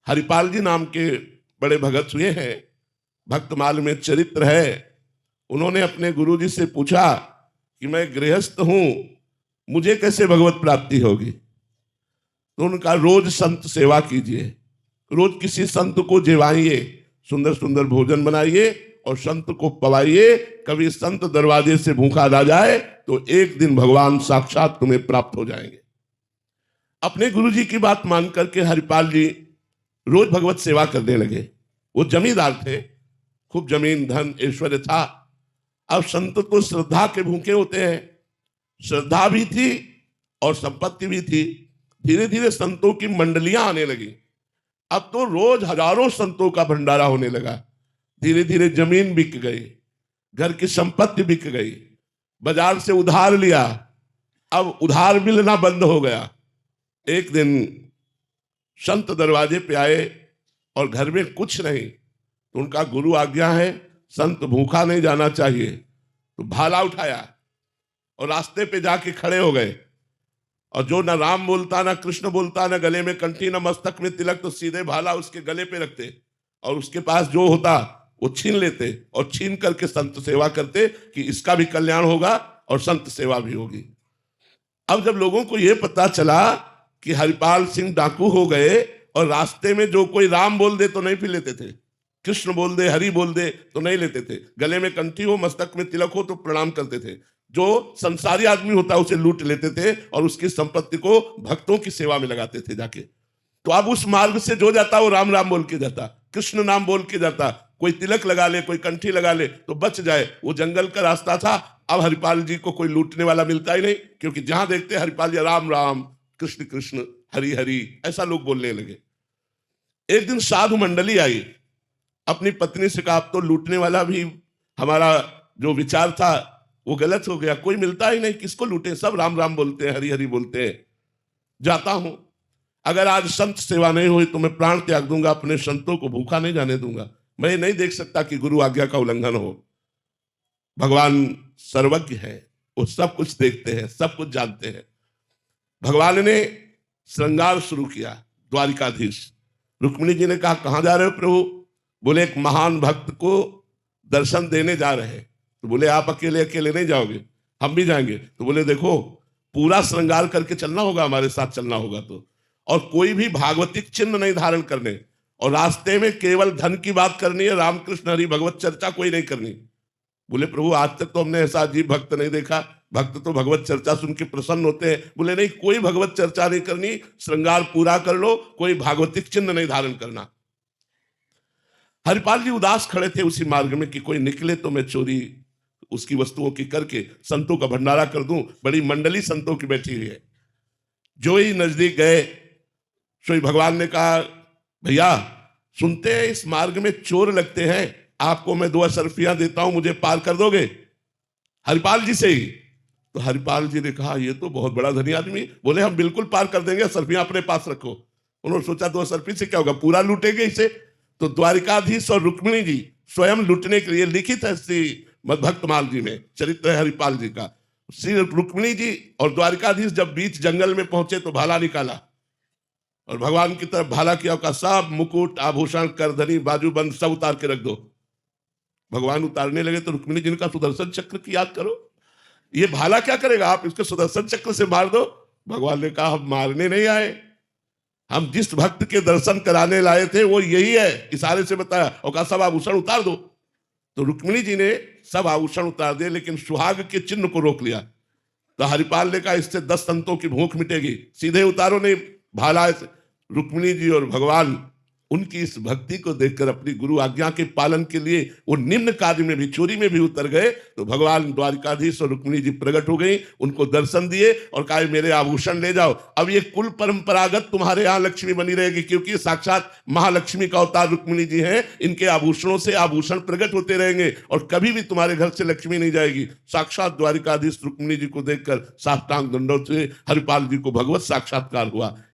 हरिपाल जी नाम के बड़े भगत हुए हैं, भक्तमाल में चरित्र है। उन्होंने अपने गुरु जी से पूछा कि मैं गृहस्थ हूं, मुझे कैसे भगवत प्राप्ति होगी। तो उनका रोज संत सेवा कीजिए, रोज किसी संत को जिवाइए, सुंदर सुंदर भोजन बनाइए और संत को पवाइए। कभी संत दरवाजे से भूखा ना जाए तो एक दिन भगवान साक्षात तुम्हें प्राप्त हो जाएंगे। अपने गुरु जी की बात मान करके हरिपाल जी रोज भगवत सेवा करने लगे। वो जमींदार थे, खूब जमीन धन ऐश्वर्य था। अब संत तो श्रद्धा के भूखे होते हैं, श्रद्धा भी थी और संपत्ति भी थी। धीरे धीरे संतों की मंडलियां आने लगी। अब तो रोज हजारों संतों का भंडारा होने लगा। धीरे धीरे जमीन बिक गई, घर की संपत्ति बिक गई, बाजार से उधार लिया, अब उधार मिलना बंद हो गया। एक दिन संत दरवाजे पे आए और घर में कुछ नहीं, तो उनका गुरु आज्ञा है संत भूखा नहीं जाना चाहिए। तो भाला उठाया और रास्ते पे जाके खड़े हो गए। और जो ना राम बोलता, ना कृष्ण बोलता, ना गले में कंठी, ना मस्तक में तिलक, तो सीधे भाला उसके गले पे रखते और उसके पास जो होता वो छीन लेते और छीन करके संत सेवा करते कि इसका भी कल्याण होगा और संत सेवा भी होगी। अब जब लोगों को यह पता चला कि हरिपाल सिंह डाकू हो गए और रास्ते में जो कोई राम बोल दे तो नहीं पी लेते थे, कृष्ण बोल दे, हरि बोल दे तो नहीं लेते थे, गले में कंठी हो, मस्तक में तिलक हो तो प्रणाम करते थे, जो संसारी आदमी होता उसे लूट लेते थे और उसकी संपत्ति को भक्तों की सेवा में लगाते थे जाके। तो अब उस मार्ग से जो जाता वो राम राम बोल के जाता, कृष्ण नाम बोल के जाता, कोई तिलक लगा ले, कोई कंठी लगा ले तो बच जाए। वो जंगल का रास्ता था। अब हरिपाल जी को कोई लूटने वाला मिलता ही नहीं, क्योंकि जहां देखते हरिपाल जी राम राम, कृष्ण कृष्ण, हरि हरि, ऐसा लोग बोलने लगे। एक दिन साधु मंडली आई, अपनी पत्नी से कहा अब तो लूटने वाला भी हमारा जो विचार था वो गलत हो गया, कोई मिलता ही नहीं, किसको लूटे, सब राम राम बोलते हैं, हरि हरि बोलते हैं। जाता हूं, अगर आज संत सेवा नहीं हुई तो मैं प्राण त्याग दूंगा, अपने संतों को भूखा नहीं जाने दूंगा। मैं नहीं देख सकता कि गुरु आज्ञा का उल्लंघन हो। भगवान सर्वज्ञ है, वो सब कुछ देखते हैं, सब कुछ जानते हैं। भगवान ने श्रृंगार शुरू किया। द्वारिकाधीश रुक्मिणी जी ने कहा कहां जा रहे हो प्रभु? बोले एक महान भक्त को दर्शन देने जा रहे हैं। तो बोले आप अकेले अकेले नहीं जाओगे, हम भी जाएंगे। तो बोले देखो पूरा श्रृंगार करके चलना होगा, हमारे साथ चलना होगा तो, और कोई भी भागवतिक चिन्ह नहीं धारण करने, और रास्ते में केवल धन की बात करनी है, रामकृष्ण हरि भगवत चर्चा कोई नहीं करनी। बोले प्रभु आज तक तो हमने ऐसा अजीब भक्त नहीं देखा, भक्त तो भगवत चर्चा सुन के प्रसन्न होते हैं। बोले नहीं, कोई भगवत चर्चा नहीं करनी, श्रृंगार पूरा कर लो, कोई भागवतिक चिन्ह नहीं धारण करना। हरिपाल जी उदास खड़े थे उसी मार्ग में कि कोई निकले तो मैं चोरी उसकी वस्तुओं की करके संतों का भंडारा कर दूं। बड़ी मंडली संतों की बैठी हुई है। जो ही नजदीक गए सोई भगवान ने कहा भैया सुनते हैं इस मार्ग में चोर लगते हैं, आपको मैं 2 असरफियां देता हूं, मुझे पार कर दोगे? हरिपाल जी से ही। तो हरिपाल जी ने कहा ये तो बहुत बड़ा धनी आदमी। बोले हम बिल्कुल पार कर देंगे, असरफियां अपने पास रखो। उन्होंने सोचा 2 असरफी से क्या होगा, पूरा लूटेंगे इसे। तो द्वारिकाधीश और रुक्मिणी जी स्वयं लूटने के लिए, लिखित है श्री मद्भक्तमाल जी में, चरित्र है हरिपाल जी का। श्री रुक्मिणी जी और द्वारिकाधीश जब बीच जंगल में पहुंचे तो भाला निकाला और भगवान की तरफ भाला किया, का सब मुकुट आभूषण करधनी बाजूबंद सब उतार के रख दो। भगवान उतारने लगे तो रुक्मिणी जी ने कहा सुदर्शन चक्र की याद करो, ये भाला क्या करेगा, आप इसको सुदर्शन चक्र से मार दो। भगवान ने कहा हम मारने नहीं आए, हम जिस भक्त के दर्शन कराने लाए थे वो यही है, इशारे से बताया और कहा सब आभूषण उतार दो। तो रुक्मिणी जी ने सब आभूषण उतार दिए, लेकिन सुहाग के चिन्ह को रोक लिया। तो हरिपाल ने कहा इससे 10 संतों की भूख मिटेगी, सीधे उतारो नहीं भाला। रुक्मिणी जी और भगवान उनकी इस भक्ति को देखकर अपनी गुरु आज्ञा के पालन के लिए वो निम्न कार्य में भी, चोरी में भी उतर गए। तो भगवान द्वारिकाधीश और रुक्मिणी जी प्रकट हो गई, उनको दर्शन दिए और कहा मेरे आभूषण ले जाओ। अब ये कुल परंपरागत तुम्हारे यहाँ लक्ष्मी बनी रहेगी, क्योंकि साक्षात महालक्ष्मी का अवतार रुक्मिणी जी हैं। इनके आभूषणों से आभूषण प्रकट होते रहेंगे और कभी भी तुम्हारे घर से लक्ष्मी नहीं जाएगी। साक्षात द्वारिकाधीश रुक्मिणी जी को देखकर साष्टांग दंडों से हरिपाल जी को भगवत साक्षात्कार हुआ।